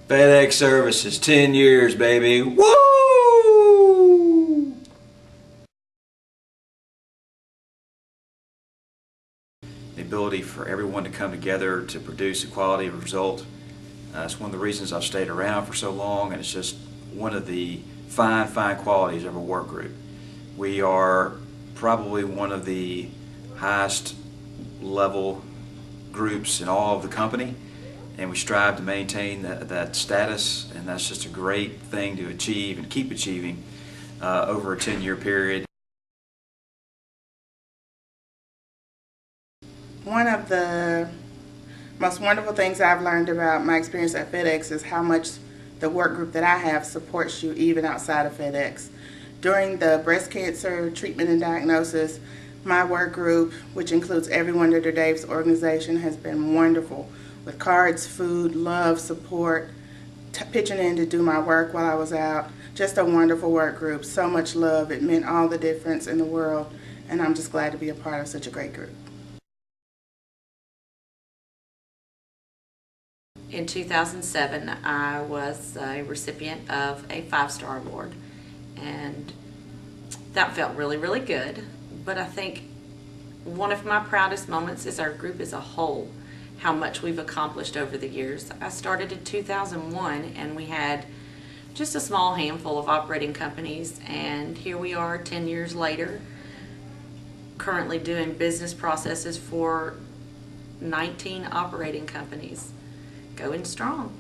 FedEx Services, 10 years, baby. Woo! The ability for everyone to come together to produce a quality result. It's one of the reasons I've stayed around for so long, and it's just one of the fine qualities of a work group. We are probably one of the highest level groups in all of the company, and we strive to maintain that status, and that's just a great thing to achieve and keep achieving over a 10-year period. One of the most wonderful things I've learned about my experience at FedEx is how much the work group that I have supports you even outside of FedEx. During the breast cancer treatment and diagnosis, my work group, which includes everyone under Dave's organization, has been wonderful with cards, food, love, support, pitching in to do my work while I was out. Just a wonderful work group, so much love. It meant all the difference in the world, and I'm just glad to be a part of such a great group. In 2007, I was a recipient of a 5-star award, and that felt really, really good. But I think one of my proudest moments is our group as a whole, how much we've accomplished over the years. I started in 2001, and we had just a small handful of operating companies, and here we are 10 years later, currently doing business processes for 19 operating companies. Going strong.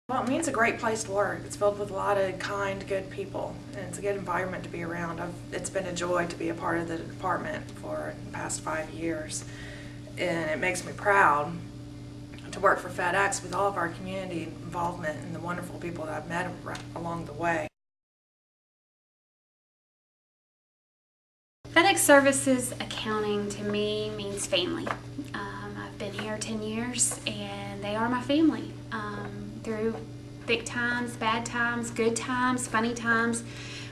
Well, it means a great place to work. It's filled with a lot of kind, good people, and it's a good environment to be around. It's been a joy to be a part of the department for the past 5 years, and it makes me proud to work for FedEx with all of our community involvement and the wonderful people that I've met along the way. FedEx Services accounting to me means family. I've been here 10 years and they are my family. Through thick times, bad times, good times, funny times,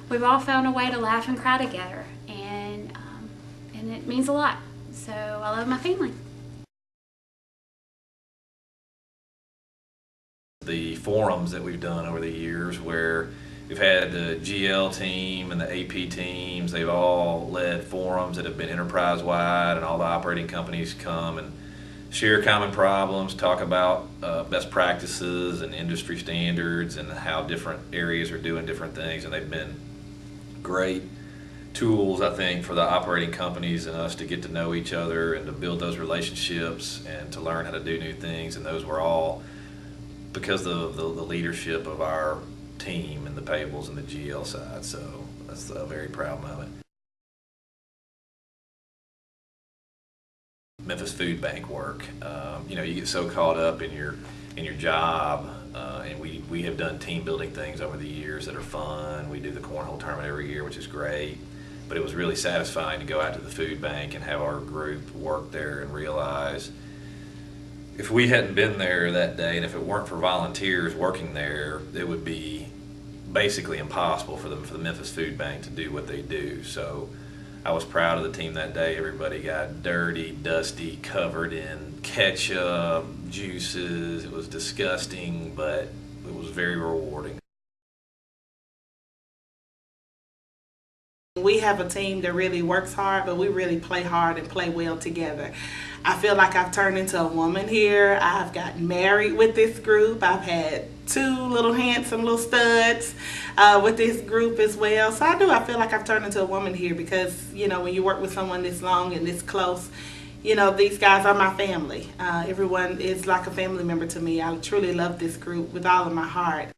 we've all found a way to laugh and cry together, and it means a lot. So I love my family. The forums that we've done over the years, where we've had the GL team and the AP teams, they've all led forums that have been enterprise-wide, and all the operating companies come and share common problems, talk about best practices and industry standards and how different areas are doing different things, and they've been great tools, I think, for the operating companies and us to get to know each other and to build those relationships and to learn how to do new things, and those were all because of the leadership of our team and the payables and the GL side, so that's a very proud moment. Memphis Food Bank work, you know, you get so caught up in your job, and we have done team building things over the years that are fun. We do the cornhole tournament every year, which is great, but it was really satisfying to go out to the food bank and have our group work there and realize if we hadn't been there that day, and if it weren't for volunteers working there, it would be basically impossible for the Memphis Food Bank to do what they do. So I was proud of the team that day. Everybody got dirty, dusty, covered in ketchup, juices. It was disgusting, but it was very rewarding. We have a team that really works hard, but we really play hard and play well together. I feel like I've turned into a woman here. I've gotten married with this group. I've had 2 little handsome little studs with this group as well. So I feel like I've turned into a woman here because, you know, when you work with someone this long and this close, you know, these guys are my family. Everyone is like a family member to me. I truly love this group with all of my heart.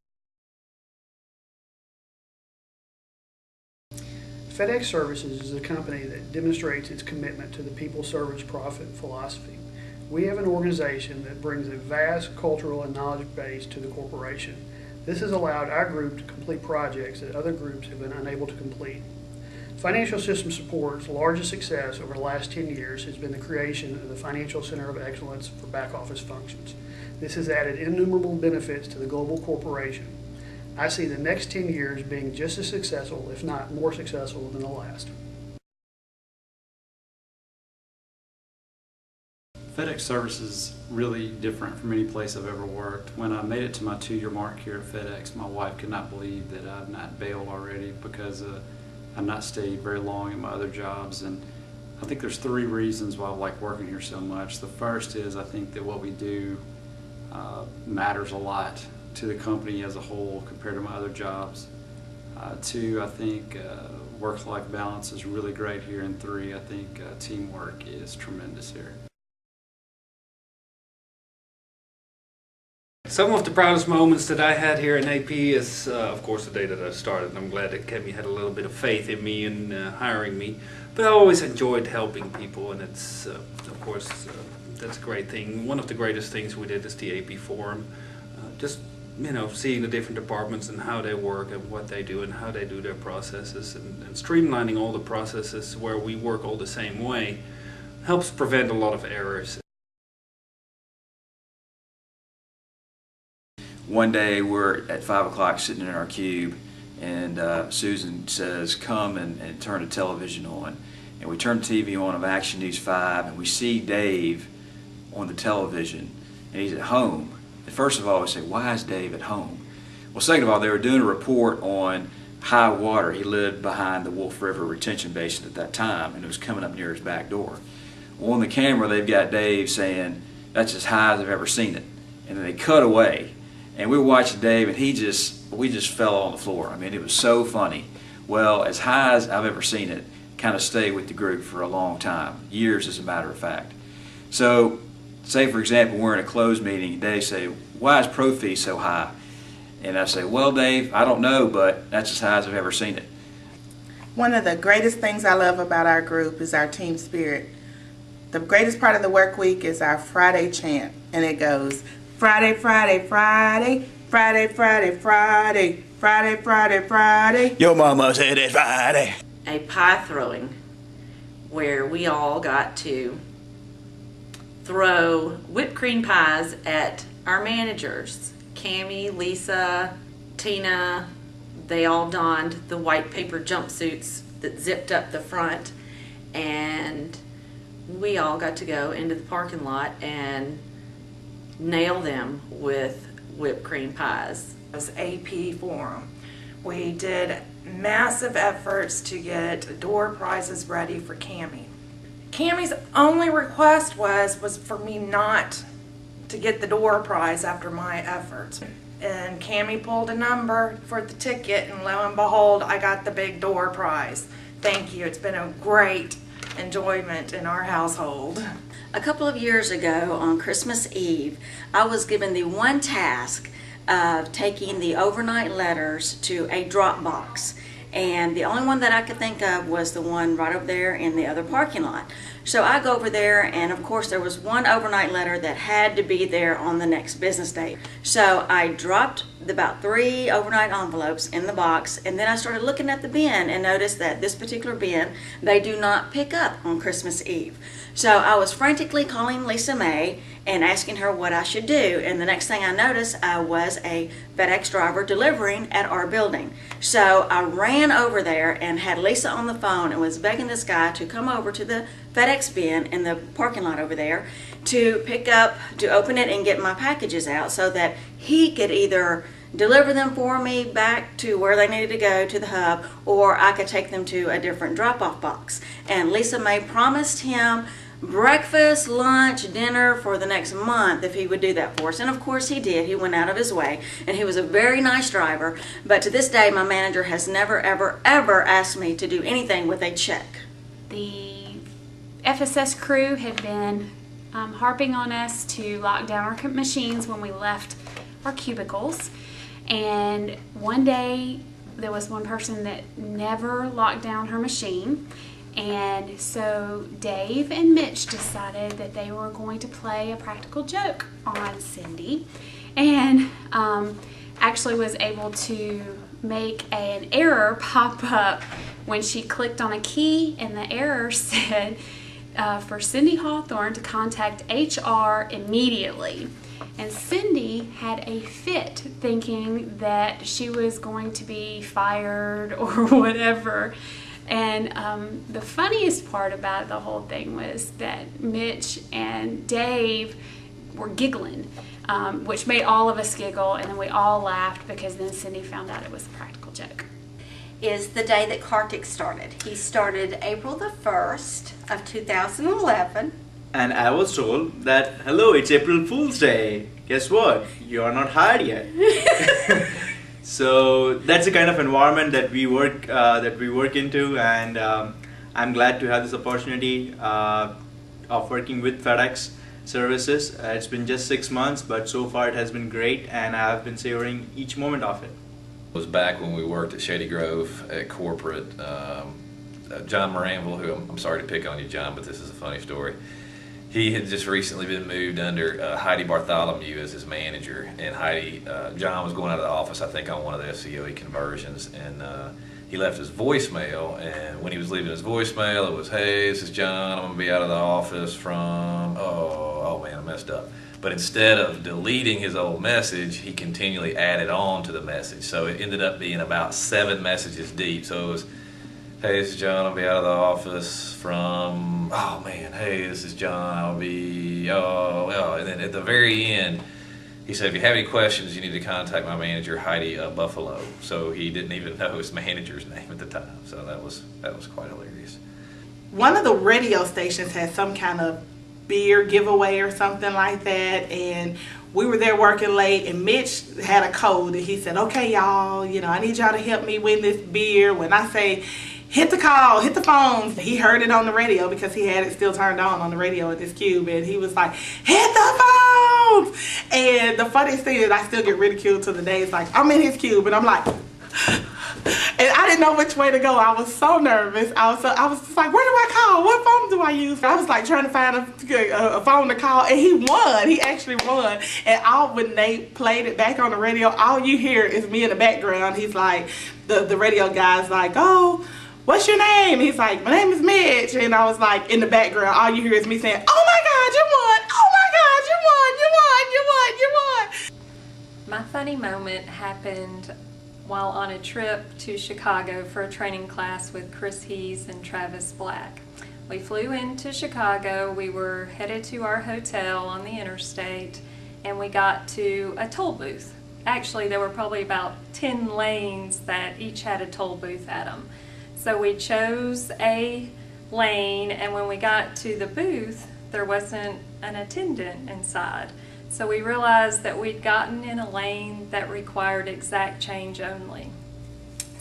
FedEx Services is a company that demonstrates its commitment to the people, service, profit philosophy. We have an organization that brings a vast cultural and knowledge base to the corporation. This has allowed our group to complete projects that other groups have been unable to complete. Financial System Support's largest success over the last 10 years has been the creation of the Financial Center of Excellence for back office functions. This has added innumerable benefits to the global corporation. I see the next 10 years being just as successful, if not more successful, than the last. FedEx FedEx service is really different from any place I've ever worked. When I made it to my 2-year mark here at FedEx, my wife could not believe that I'd not bailed already because I've not stayed very long in my other jobs. And I think there's 3 reasons why I like working here so much. The first is I think that what we do matters a lot to the company as a whole compared to my other jobs. 2, I think work-life balance is really great here. And 3, I think teamwork is tremendous here. Some of the proudest moments that I had here in AP is, of course, the day that I started. I'm glad that Kemi had a little bit of faith in me and hiring me. But I always enjoyed helping people, and it's, of course, that's a great thing. One of the greatest things we did is the AP Forum. Just, you know, seeing the different departments and how they work and what they do and how they do their processes, and streamlining all the processes where we work all the same way helps prevent a lot of errors. One day we're at 5 o'clock sitting in our cube, and Susan says, come and turn the television on. And we turn the TV on of Action News 5, and we see Dave on the television, and he's at home. And first of all, we say, why is Dave at home? Well, second of all, they were doing a report on high water. He lived behind the Wolf River retention basin at that time, and it was coming up near his back door. Well, on the camera, they've got Dave saying, that's as high as I've ever seen it. And then they cut away. And we were watching Dave, and we just fell on the floor. I mean, it was so funny. Well, as high as I've ever seen it, kind of stayed with the group for a long time, years as a matter of fact. So, say for example, we're in a closed meeting, and Dave say, why is pro fee so high? And I say, well, Dave, I don't know, but that's as high as I've ever seen it. One of the greatest things I love about our group is our team spirit. The greatest part of the work week is our Friday chant, and it goes, Friday, Friday, Friday, Friday, Friday, Friday, Friday, Friday, Friday. Your mama said it's Friday. A pie throwing where we all got to throw whipped cream pies at our managers. Cammie, Lisa, Tina, they all donned the white paper jumpsuits that zipped up the front, and we all got to go into the parking lot and nail them with whipped cream pies. It was AP Forum. We did massive efforts to get door prizes ready for Cammie. Cammie's only request was for me not to get the door prize after my efforts. And Cammie pulled a number for the ticket, and lo and behold, I got the big door prize. Thank you. It's been a great enjoyment in our household. A couple of years ago on Christmas Eve, I was given the one task of taking the overnight letters to a drop box. And the only one that I could think of was the one right over there in the other parking lot. So I go over there, and of course there was one overnight letter that had to be there on the next business day. So I dropped about 3 overnight envelopes in the box, and then I started looking at the bin and noticed that this particular bin, they do not pick up on Christmas Eve. So I was frantically calling Lisa May and asking her what I should do, and the next thing I noticed, I was a FedEx driver delivering at our building. So I ran over there and had Lisa on the phone and was begging this guy to come over to the FedEx bin in the parking lot over there to pick up, to open it and get my packages out so that he could either deliver them for me back to where they needed to go to the hub, or I could take them to a different drop-off box. And Lisa May promised him breakfast, lunch, dinner for the next month if he would do that for us. And of course he did. He went out of his way, and he was a very nice driver. But to this day, my manager has never, ever, ever asked me to do anything with a check. The FSS crew had been harping on us to lock down our machines when we left our cubicles. And one day there was one person that never locked down her machine. And so Dave and Mitch decided that they were going to play a practical joke on Cindy, and actually was able to make an error pop up when she clicked on a key, and the error said for Cindy Hawthorne to contact HR immediately. And Cindy had a fit thinking that she was going to be fired or whatever. And the funniest part about the whole thing was that Mitch and Dave were giggling, which made all of us giggle, and then we all laughed because then Cindy found out it was a practical joke. Is the day that Kartik started. He started April the 1st of 2011. And I was told that, hello, it's April Fool's Day. Guess what? You are not hired yet. So that's the kind of environment that we work into, and I'm glad to have this opportunity of working with FedEx services. It's been just 6 months, but so far it has been great, and I've been savoring each moment of it. It was back when we worked at Shady Grove at corporate. John Moranville, who I'm sorry to pick on you, John, but this is a funny story. He had just recently been moved under Heidi Bartholomew as his manager, and John was going out of the office, I think, on one of the FCOE conversions, and he left his voicemail, and when he was leaving his voicemail, it was, hey, this is John, I'm going to be out of the office from, oh man, I messed up. But instead of deleting his old message, he continually added on to the message. So it ended up being about 7 messages deep. So it was, hey, this is John, I'll be out of the office from, oh man, hey, this is John, I'll be, and then at the very end, he said, if you have any questions, you need to contact my manager, Heidi Buffalo. So he didn't even know his manager's name at the time. So that was quite hilarious. One of the radio stations had some kind of beer giveaway or something like that, and we were there working late, and Mitch had a code, and he said, okay, y'all, I need y'all to help me win this beer. When I say hit the call, hit the phone, he heard it on the radio because he had it still turned on the radio at this cube, and he was like, hit the phone. And the funniest thing is I still get ridiculed to the day. It's like, I'm in his cube, and I'm like, and I didn't know which way to go. I was so nervous. I was just like, where do I call? What phone do I use? I was like trying to find a phone to call, and he won. He actually won. And when they played it back on the radio, all you hear is me in the background. He's like, the radio guy's like, oh, what's your name? He's like, my name is Mitch. And I was like, in the background, all you hear is me saying, oh my God, you won. Oh my God, you won. You won. You won. You won. My funny moment happened while on a trip to Chicago for a training class with Chris Hees and Travis Black. We flew into Chicago, we were headed to our hotel on the interstate, and we got to a toll booth. Actually, there were probably about 10 lanes that each had a toll booth at them. So we chose a lane, and when we got to the booth, there wasn't an attendant inside. So we realized that we'd gotten in a lane that required exact change only.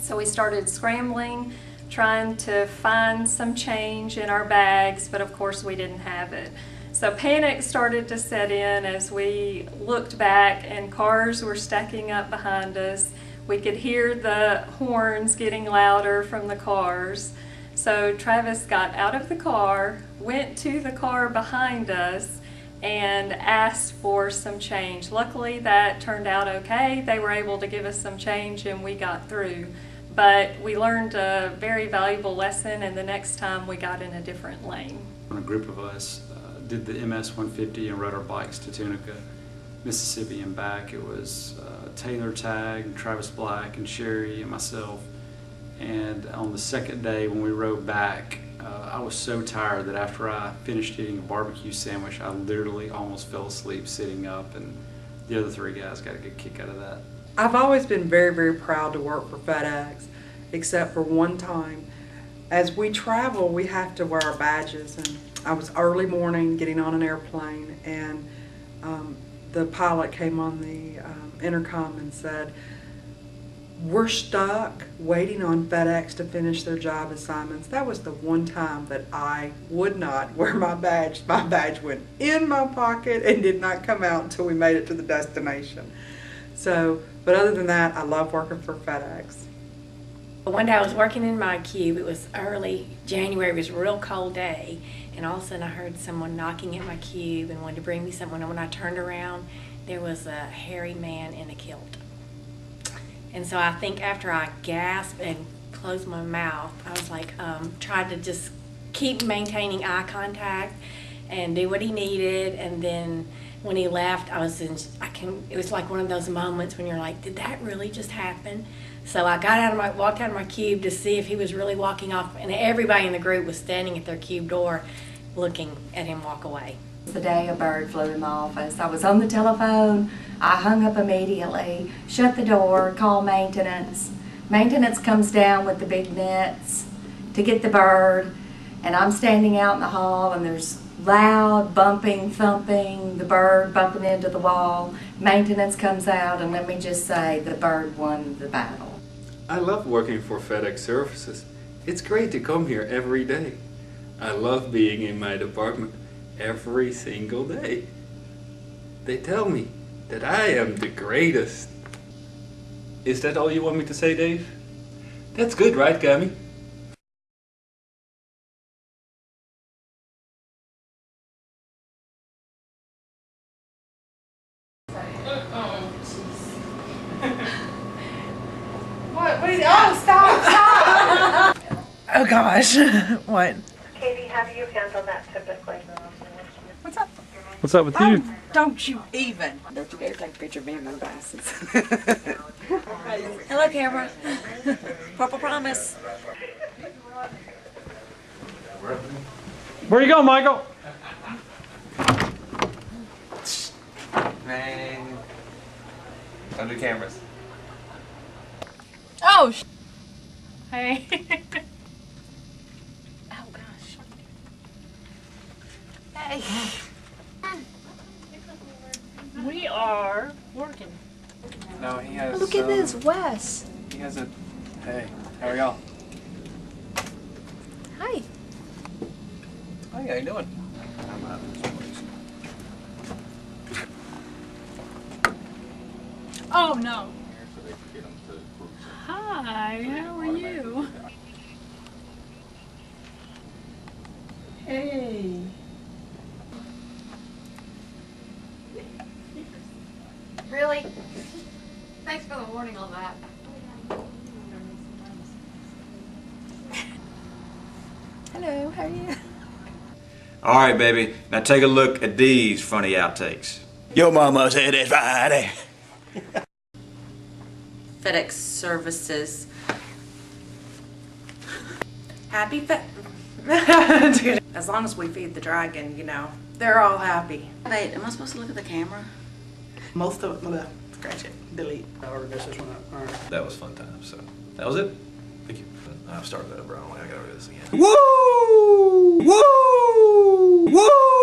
So we started scrambling, trying to find some change in our bags, but of course we didn't have it. So panic started to set in as we looked back, and cars were stacking up behind us. We could hear the horns getting louder from the cars. So Travis got out of the car, went to the car behind us, and asked for some change. Luckily that turned out okay. They were able to give us some change and we got through. But we learned a very valuable lesson, and the next time we got in a different lane. A group of us did the MS 150 and rode our bikes to Tunica, Mississippi and back. It was Taylor Tagg, Travis Black, and Sherry and myself. And on the second day when we rode back, I was so tired that after I finished eating a barbecue sandwich, I literally almost fell asleep sitting up, and the other 3 guys got a good kick out of that. I've always been very, very proud to work for FedEx, except for one time. As we travel, we have to wear our badges, and I was early morning getting on an airplane, and the pilot came on the intercom and said, we're stuck waiting on FedEx to finish their job assignments. That was the one time that I would not wear my badge. My badge went in my pocket and did not come out until we made it to the destination. So, but other than that, I love working for FedEx. One day I was working in my cube. It was early January. It was a real cold day. And all of a sudden I heard someone knocking at my cube and wanted to bring me something. And when I turned around, there was a hairy man in a kilt. And so I think after I gasped and closed my mouth, I was like, tried to just keep maintaining eye contact and do what he needed. And then when he left, I it was like one of those moments when you're like, did that really just happen? So I walked out of my cube to see if he was really walking off, and everybody in the group was standing at their cube door looking at him walk away. The day a bird flew in the office, I was on the telephone, I hung up immediately, shut the door, called maintenance. Maintenance comes down with the big nets to get the bird, and I'm standing out in the hall, and there's loud bumping, thumping, the bird bumping into the wall. Maintenance comes out, and let me just say, the bird won the battle. I love working for FedEx Services. It's great to come here every day. I love being in my department every single day. They tell me that I am the greatest. Is that all you want me to say, Dave? That's good, right, Gabby? Oh, stop! Oh gosh, what? Katie, how do you handle that typically? What's up? What's up with you? Don't you even. Don't you dare take a picture of me in my glasses. Hello, camera. Purple Promise. Where you going, Michael? Man, don't do cameras. Oh, hey. Oh, gosh. Hey. We are working. No, he has. Look at this, Wes. He has a. Hey, how are y'all? Hi. Hi, how you doing? Oh, no. Hi, how are you? Hey. Really? Thanks for the warning on that. Hello, how are you? All right, baby. Now take a look at these funny outtakes. Your mama said it's Friday. FedEx Services. Happy As long as we feed the dragon, you know, they're all happy. Wait, am I supposed to look at the camera? Most of it, scratch it, delete. I already messed this one up. All right. That was fun time, so that was it. Thank you. I've started over. I don't want to go over this again. Woo! Woo! Woo!